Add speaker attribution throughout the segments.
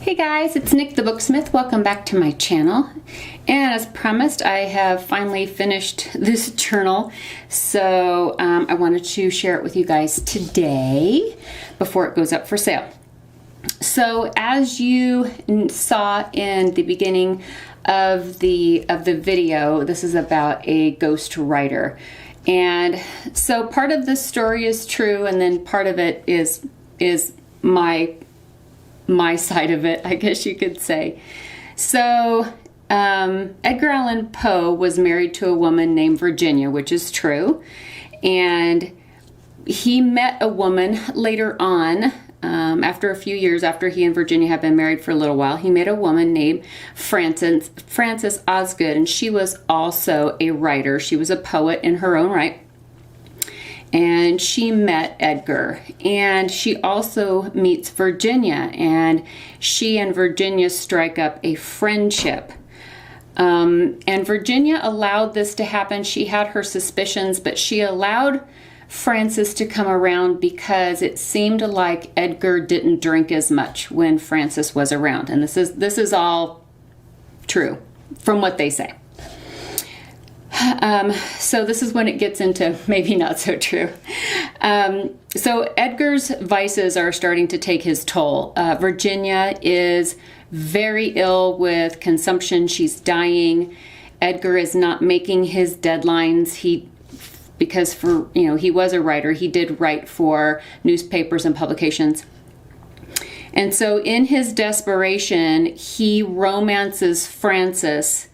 Speaker 1: Hey guys, it's Nik the Booksmith. Welcome back to my channel. And as promised, I have finally finished this journal. So I wanted to share it with you guys today before it goes up for sale. So as you saw in the beginning of the video, this is about a ghost writer. And so part of this story is true, and then part of it is my side of it, I guess you could say. So Edgar Allan Poe was married to a woman named Virginia, which is true. And he met a woman later on, after a few years after he and Virginia had been married for a little while. He met a woman named Frances Osgood, and she was also a writer. She was a poet in her own right. And she met Edgar, and she also meets Virginia, and she and Virginia strike up a friendship. And Virginia allowed this to happen. She had her suspicions, but she allowed Frances to come around because it seemed like Edgar didn't drink as much when Frances was around. And this is all true from what they say. So this is when it gets into maybe not so true. So Edgar's vices are starting to take his toll. Virginia is very ill with consumption. She's dying. Edgar is not making his deadlines. Because he was a writer. He did write for newspapers and publications. And so in his desperation, he romances Frances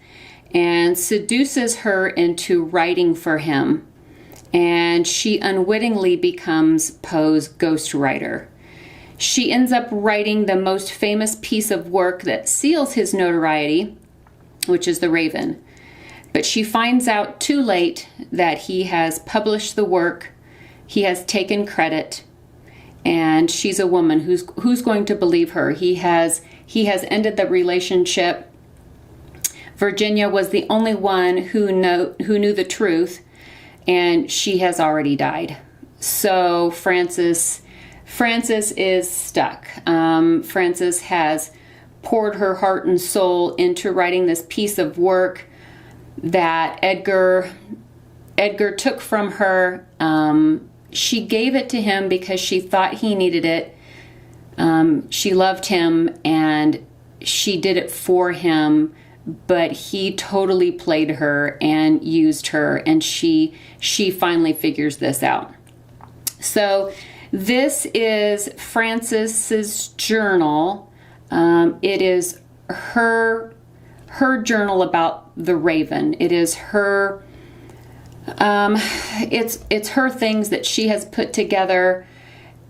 Speaker 1: and seduces her into writing for him. And she unwittingly becomes Poe's ghostwriter. She ends up writing the most famous piece of work that seals his notoriety, which is The Raven. But she finds out too late that he has published the work, he has taken credit, and she's a woman who's going to believe her. He has ended the relationship. Virginia was the only one who knew the truth, and she has already died. So Frances is stuck. Frances has poured her heart and soul into writing this piece of work that Edgar took from her. She gave it to him because she thought he needed it. She loved him, and she did it for him. But he totally played her and used her, and she finally figures this out. So this is Frances's journal. It is her journal about the Raven. It is her. It's her things that she has put together,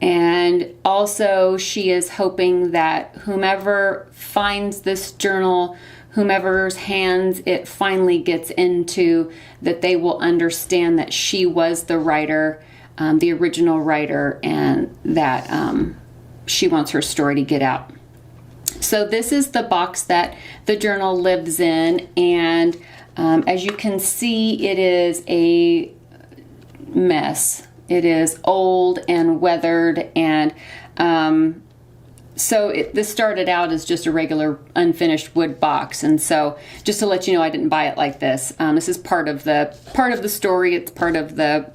Speaker 1: and also she is hoping that whomever finds this journal, whomever's hands it finally gets into, that they will understand that she was the writer, the original writer, and that she wants her story to get out. So this is the box that the journal lives in, and as you can see, it is a mess. It is old and weathered, and so this started out as just a regular unfinished wood box, and so just to let you know, I didn't buy it like this. This is part of the story. It's part of the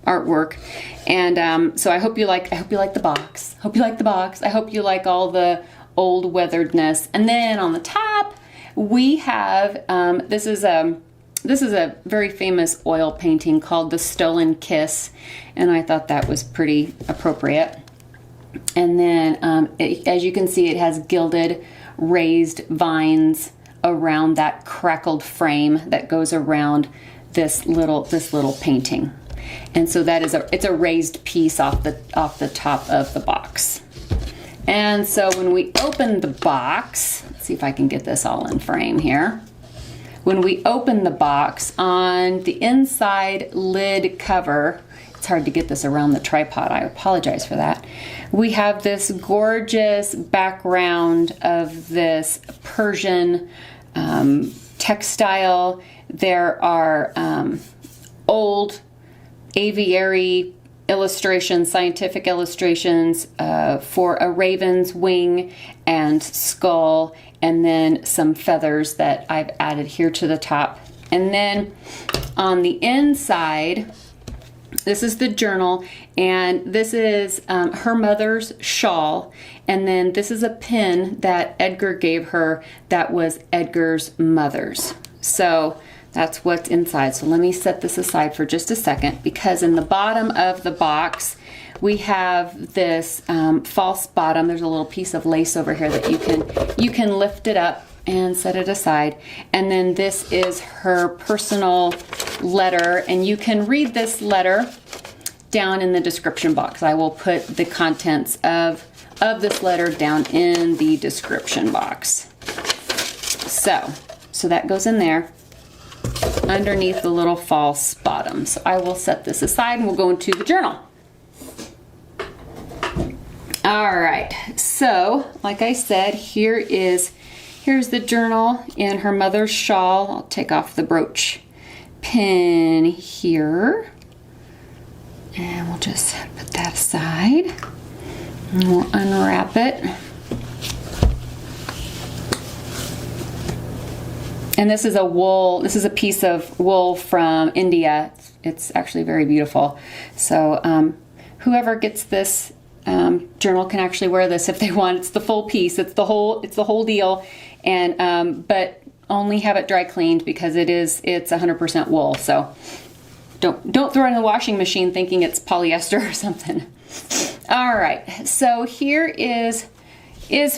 Speaker 1: artwork, and so I hope you like the box. Hope you like the box. I hope you like all the old weatheredness. And then on the top, we have this is a very famous oil painting called "The Stolen Kiss," and I thought that was pretty appropriate. And then, as you can see, it has gilded, raised vines around that crackled frame that goes around this little painting. And so it's a raised piece off the top of the box. And so when we open the box, let's see if I can get this all in frame here. When we open the box, on the inside lid cover, it's hard to get this around the tripod, I apologize for that. We have this gorgeous background of this Persian textile. There are old aviary illustrations, scientific illustrations for a raven's wing and skull, and then some feathers that I've added here to the top. And then on the inside, this is the journal, and this is her mother's shawl, and then this is a pin that Edgar gave her that was Edgar's mother's. So that's what's inside. So let me set this aside for just a second, because in the bottom of the box we have this false bottom. There's a little piece of lace over here that you can lift it up and set it aside. And then this is her personal letter, and you can read this letter down in the description box. I will put the contents of this letter down in the description box. So that goes in there underneath the little false bottom. So I will set this aside and we'll go into the journal. All right, so like I said, here's the journal in her mother's shawl. I'll take off the brooch pin here, and we'll just put that aside, and we'll unwrap it. And this is a piece of wool from India. It's actually very beautiful. So whoever gets this journal can actually wear this if they want. It's the full piece. It's the whole deal. And but only have it dry cleaned, because it's 100% wool. So don't throw it in the washing machine thinking it's polyester or something. All right. So here is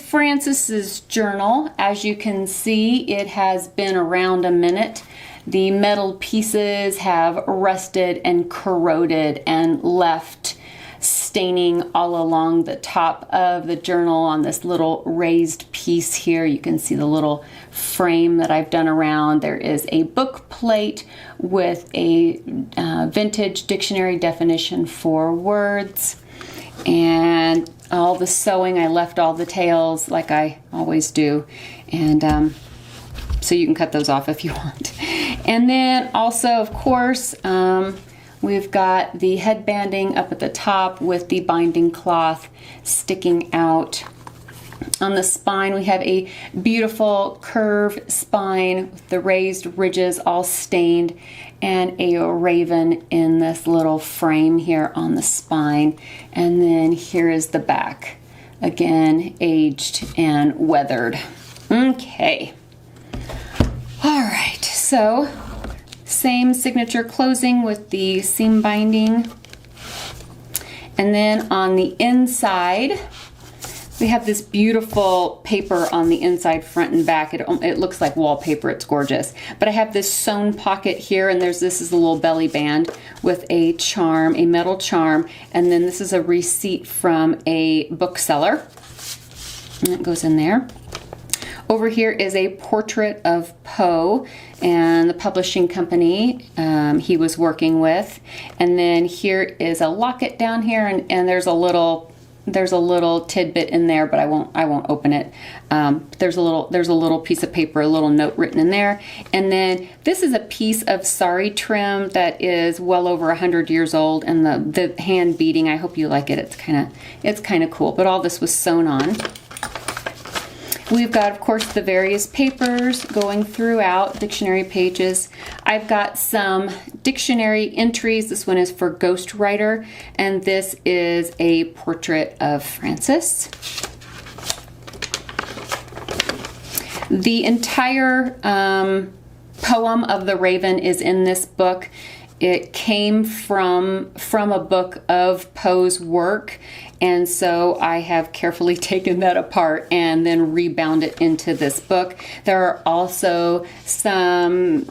Speaker 1: Frances's journal. As you can see, it has been around a minute. The metal pieces have rusted and corroded and left staining all along the top of the journal on this little raised piece here. You can see the little frame that I've done around. There is a book plate with a vintage dictionary definition for words, and all the sewing. I left all the tails like I always do, and so you can cut those off if you want. And then also, of course, we've got the headbanding up at the top with the binding cloth sticking out. On the spine, we have a beautiful curved spine with the raised ridges all stained, and a raven in this little frame here on the spine. And then here is the back, again aged and weathered. Okay, all right, so same signature closing with the seam binding. And then on the inside, we have this beautiful paper on the inside, front and back. It looks like wallpaper. It's gorgeous. But I have this sewn pocket here, and this is a little belly band with a charm, a metal charm. And then this is a receipt from a bookseller, and it goes in there. Over here is a portrait of Poe and the publishing company he was working with. And then here is a locket down here, and there's a little tidbit in there, but I won't open it. There's a little piece of paper, a little note written in there. And then this is a piece of sari trim that is well over 100 years old, and the hand beading, I hope you like it. It's kind of cool, but all this was sewn on. We've got, of course, the various papers going throughout, dictionary pages. I've got some dictionary entries. This one is for ghostwriter, and this is a portrait of Frances. The entire poem of the Raven is in this book. It came from a book of Poe's work, and so I have carefully taken that apart and then rebound it into this book. There are also some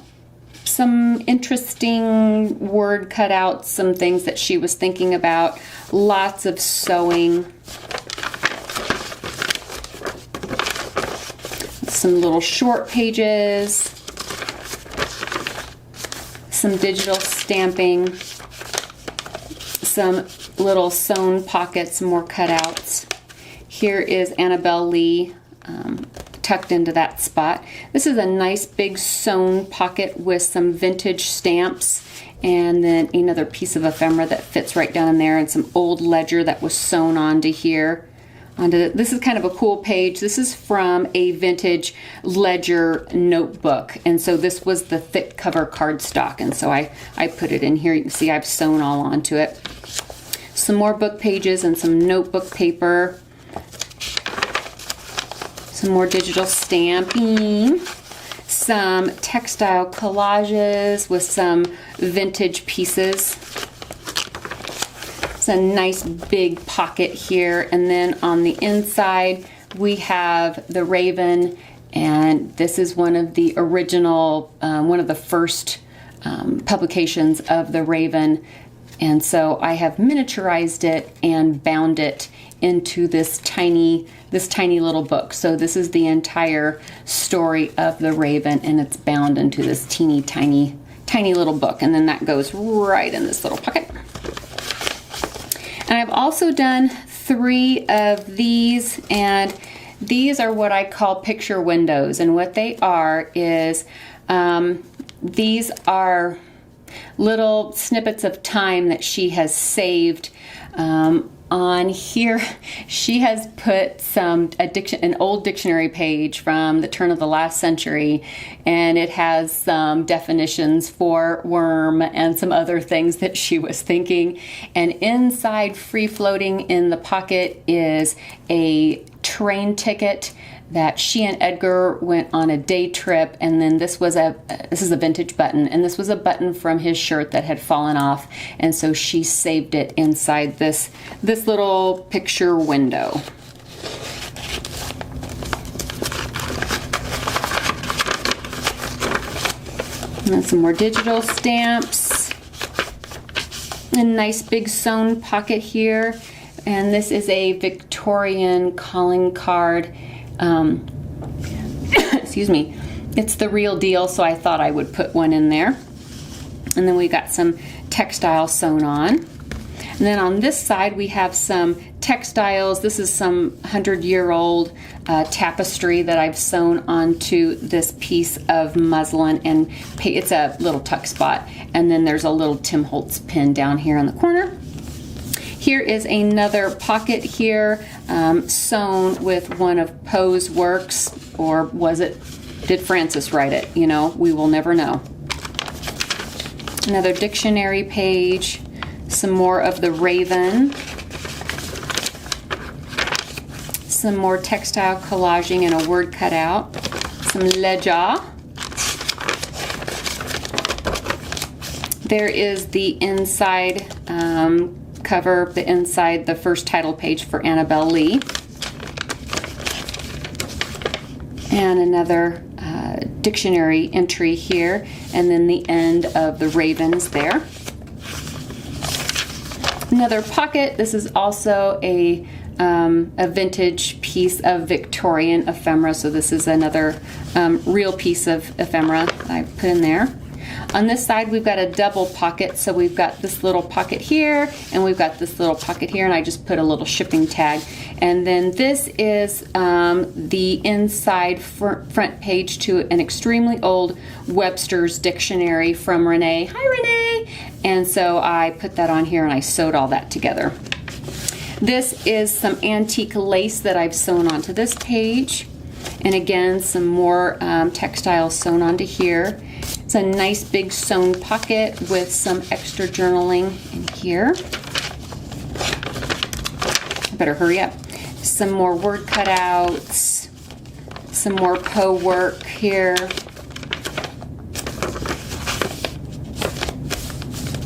Speaker 1: interesting word cutouts, some things that she was thinking about, lots of sewing, some little short pages, some digital stamping, some little sewn pockets, more cutouts. Here is Annabelle Lee tucked into that spot. This is a nice big sewn pocket with some vintage stamps, and then another piece of ephemera that fits right down in there, and some old ledger that was sewn onto here. This is kind of a cool page. This is from a vintage ledger notebook, and so this was the thick cover cardstock, and so I put it in here. You can see I've sewn all onto it. Some more book pages and some notebook paper. Some more digital stamping. Some textile collages with some vintage pieces. It's a nice big pocket here, and then on the inside we have the raven, and this is one of the original, one of the first publications of the raven, and so I have miniaturized it and bound it into this tiny little book. So this is the entire story of the raven, and it's bound into this teeny tiny little book, and then that goes right in this little pocket. And I've also done 3 of these, and these are what I call picture windows, and what they are is these are little snippets of time that she has saved. On here, she has put an old dictionary page from the turn of the last century, and it has some definitions for worm and some other things that she was thinking. And inside, free floating in the pocket, is a train ticket that she and Edgar went on a day trip, and then this is a vintage button, and this was a button from his shirt that had fallen off, and so she saved it inside this little picture window. And then some more digital stamps. A nice big sewn pocket here, and this is a Victorian calling card. Excuse me, it's the real deal, so I thought I would put one in there. And then we got some textile sewn on. And then on this side we have some textiles. This is some 100-year-old tapestry that I've sewn onto this piece of muslin, and it's a little tuck spot. And then there's a little Tim Holtz pin down here in the corner. Here is another pocket here, sewn with one of Poe's works, or did Francis write it? You know, we will never know. Another dictionary page, some more of the raven, some more textile collaging and a word cutout, some ledger. There is the inside cover, the first title page for Annabelle Lee. And another dictionary entry here, and then the end of the ravens there. Another pocket. This is also a vintage piece of Victorian ephemera, so this is another real piece of ephemera I put in there. On this side we've got a double pocket, so we've got this little pocket here and we've got this little pocket here, and I just put a little shipping tag. And then this is the inside front page to an extremely old Webster's dictionary from Renee. Hi Renee! And so I put that on here and I sewed all that together. This is some antique lace that I've sewn onto this page, and again some more textile sewn onto here. It's a nice big sewn pocket with some extra journaling in here. I better hurry up. Some more word cutouts, some more Poe work here.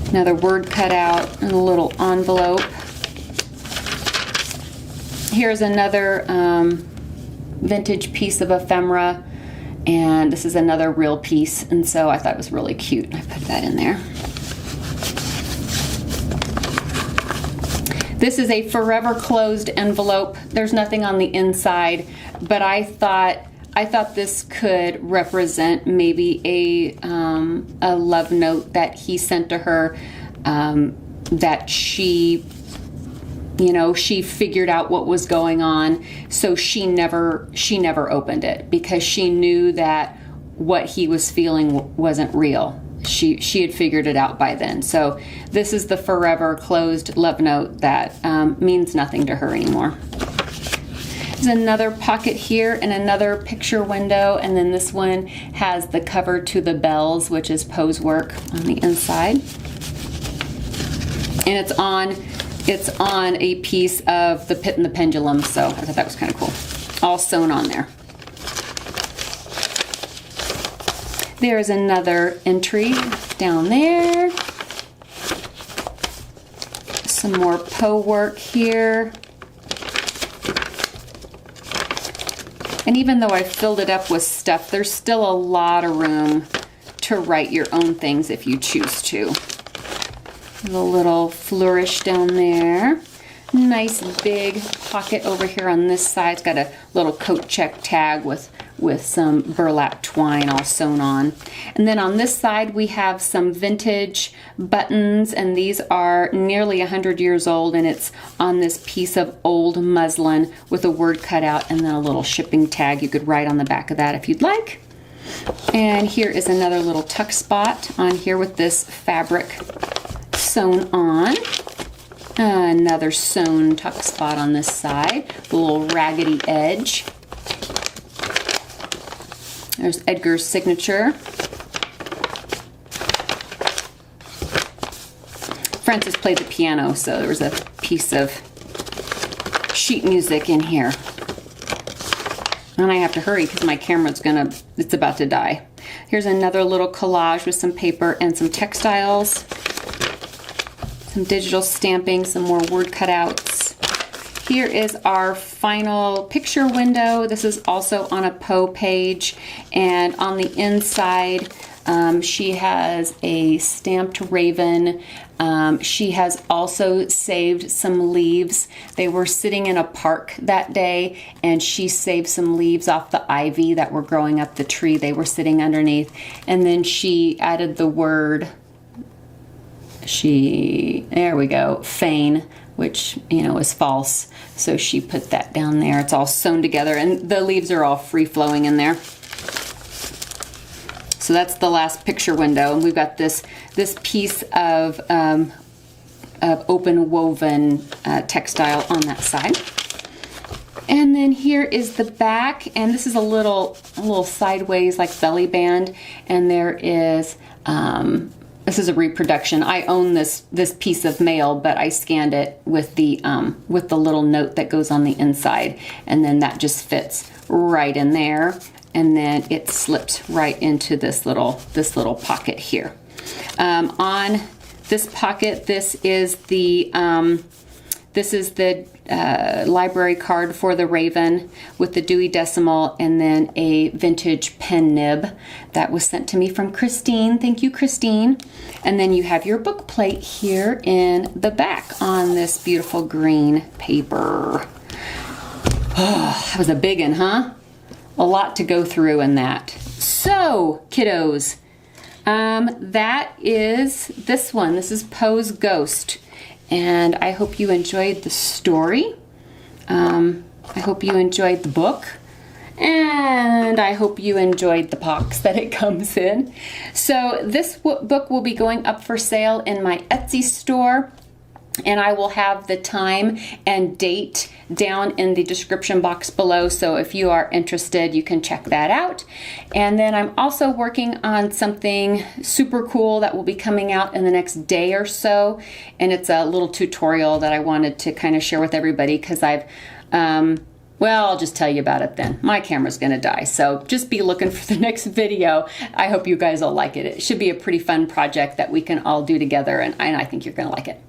Speaker 1: Another word cutout and a little envelope. Here's another vintage piece of ephemera, and this is another real piece, and so I thought it was really cute. I put that in there. This is a forever closed envelope. There's nothing on the inside, but I thought this could represent maybe a love note that he sent to her, that she you know, she figured out what was going on, so she never opened it because she knew that what he was feeling wasn't real. She had figured it out by then. So this is the forever closed love note that means nothing to her anymore. There's another pocket here and another picture window, and then this one has the cover to the bells, which is Poe's work on the inside. And it's on a piece of the Pit and the Pendulum, so I thought that was kind of cool. All sewn on there. There's another entry down there. Some more Poe work here. And even though I filled it up with stuff, there's still a lot of room to write your own things if you choose to. A little flourish down there. Nice big pocket over here on this side. It's got a little coat check tag with some burlap twine all sewn on. And then on this side we have some vintage buttons, and these are nearly 100 years old, and it's on this piece of old muslin with a word cut out and then a little shipping tag. You could write on the back of that if you'd like. And here is another little tuck spot on here with this fabric sewn on. Another sewn tuck spot on this side, a little raggedy edge. There's Edgar's signature. Francis played the piano, so there was a piece of sheet music in here. And I have to hurry because my camera's it's about to die. Here's another little collage with some paper and some textiles. Some digital stamping, some more word cutouts. Here is our final picture window. This is also on a Poe page, and on the inside she has a stamped raven. She has also saved some leaves. They were sitting in a park that day, and she saved some leaves off the ivy that were growing up the tree they were sitting underneath, and then she added the word there we go, feign, which, you know, is false. So she put that down there. It's all sewn together, and the leaves are all free-flowing in there. So that's the last picture window, and we've got this piece of open woven textile on that side. And then here is the back, and this is a little sideways like belly band, and there is this is a reproduction. I own this piece of mail, but I scanned it with the little note that goes on the inside, and then that just fits right in there, and then it slips right into this little pocket here. On this pocket, this is the library card for the Raven with the Dewey Decimal, and then a vintage pen nib that was sent to me from Christine. Thank you, Christine. And then you have your book plate here in the back on this beautiful green paper. Oh, that was a big one, huh? A lot to go through in that. So, kiddos, that is this one. This is Poe's Ghost. And I hope you enjoyed the story. I hope you enjoyed the book. And I hope you enjoyed the box that it comes in. So this book will be going up for sale in my Etsy store. And I will have the time and date down in the description box below. So if you are interested, you can check that out. And then I'm also working on something super cool that will be coming out in the next day or so. And it's a little tutorial that I wanted to kind of share with everybody because well, I'll just tell you about it then. My camera's gonna die, so just be looking for the next video. I hope you guys will like it. It should be a pretty fun project that we can all do together, and I think you're gonna like it.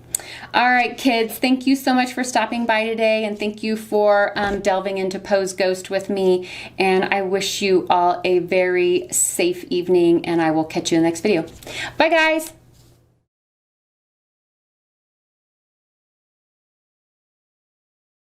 Speaker 1: All right, kids, thank you so much for stopping by today, and thank you for delving into Poe's Ghost with me, and I wish you all a very safe evening, and I will catch you in the next video. Bye, guys.